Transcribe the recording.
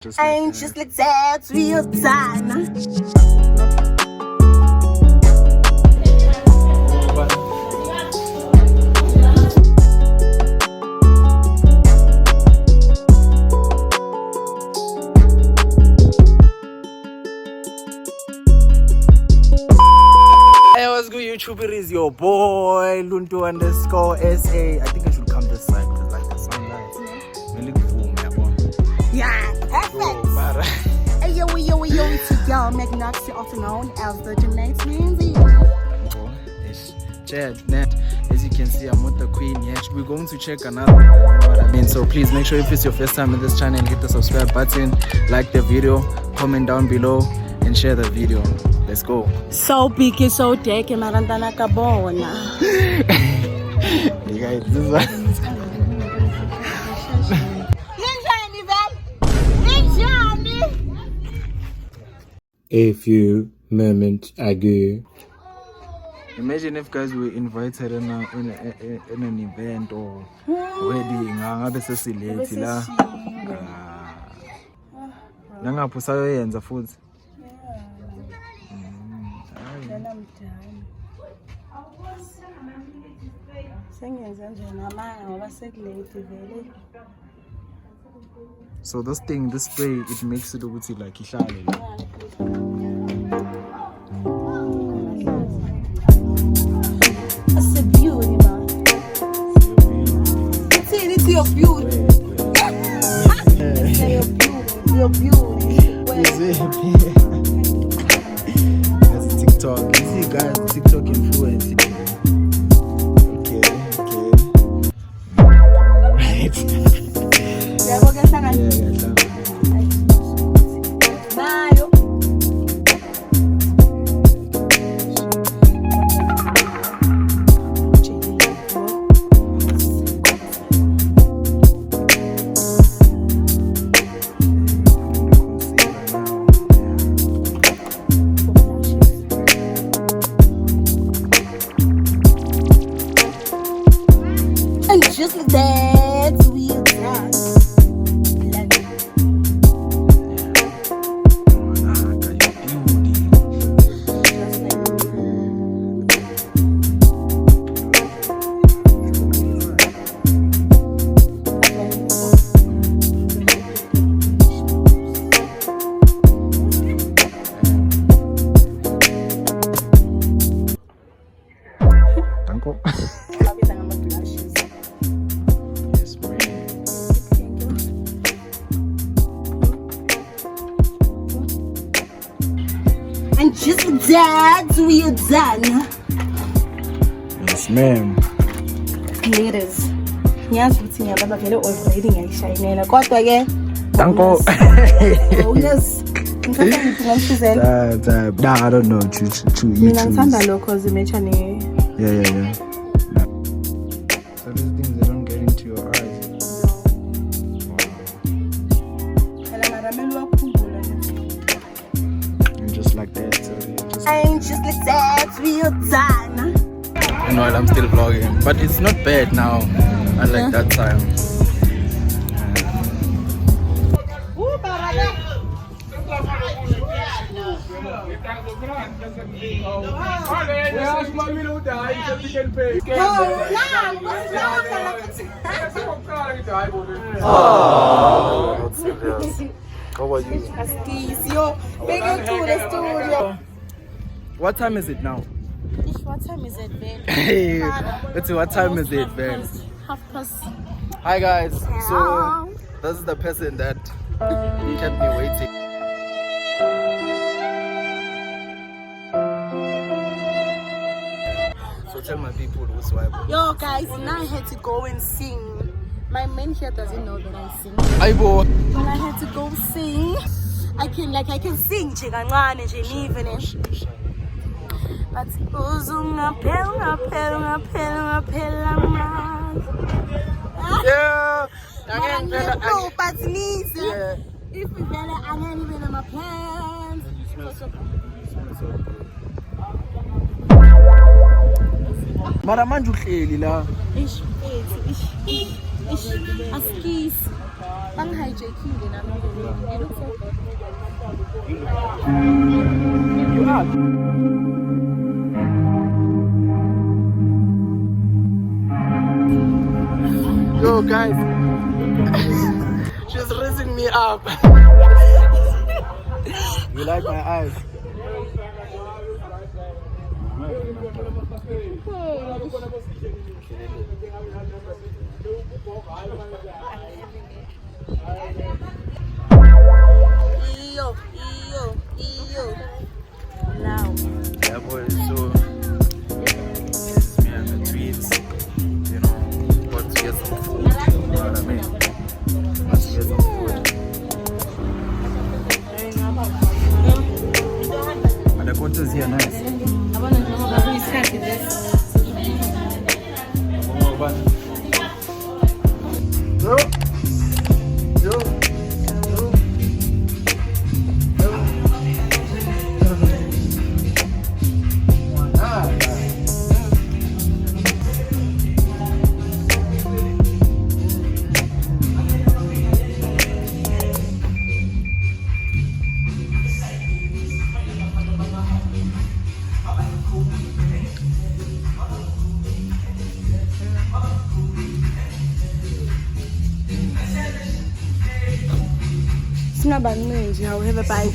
Just like that, real time. Hey, what's good, YouTube? It is your boy Lountu _SA. I think I should come this side because like the sunlight. Really cool, yeah, perfect. Hey yo, it's your girl Magnoxy, also known as the Gemini Tweenz. As you can see, I'm with the queen. Yeah, we're going to check another one, you know what I mean? So please make sure if it's your first time in this channel, hit the subscribe button, like the video, comment down below, and share the video. Let's go. So big, so thick, marandana kabona. You guys, this is what. A few moments ago. Imagine if guys were invited in an event or wedding. Ngabe sesilate la. Nangapho sayoyenza futhi. So this thing, this spray, it makes it like ihlale. That's a beauty, man. It's your beauty. Your beauty. That's a TikTok. You see guys, TikTok influence. Okay. Right. Yeah, we're gonna and just like that, we'll dance. And just like that, we're done. Yes, ma'am. Ladies, yes, we're seeing about the overrating and shining. Got again. Danko. Oh, yes. Nah, I don't know. Yeah. So these things, they don't get into your eyes. And just like that. So And just like that, we're done. you know what, I'm still vlogging. But it's not bad now. Unlike that time. How about you? What time is it now? What time is it, babe? Hey, let's see, what time is it, babe? 1:30. Hi guys, so this is the person that kept me waiting. So tell my people who's wife. Yo guys, now I had to go and sing. My man here doesn't know that I sing. Aibo. But I had to go sing. I can sing Chiganwane Jenivene. But Yeah. But if we better, I ain't even in my plans. Mara manje uhleli la. Askis. Bang hijackile nami. You look so good. You are. Yo guys, she's raising me up. You like my eyes? Yo. Now. Yeah, boy, so this is me and the Tweenz, you know, got to get some food, you know what I mean? Got to get some food. But the quarters here are nice. I want to know how we start with this. Yo. Sinabaningi, however, bye.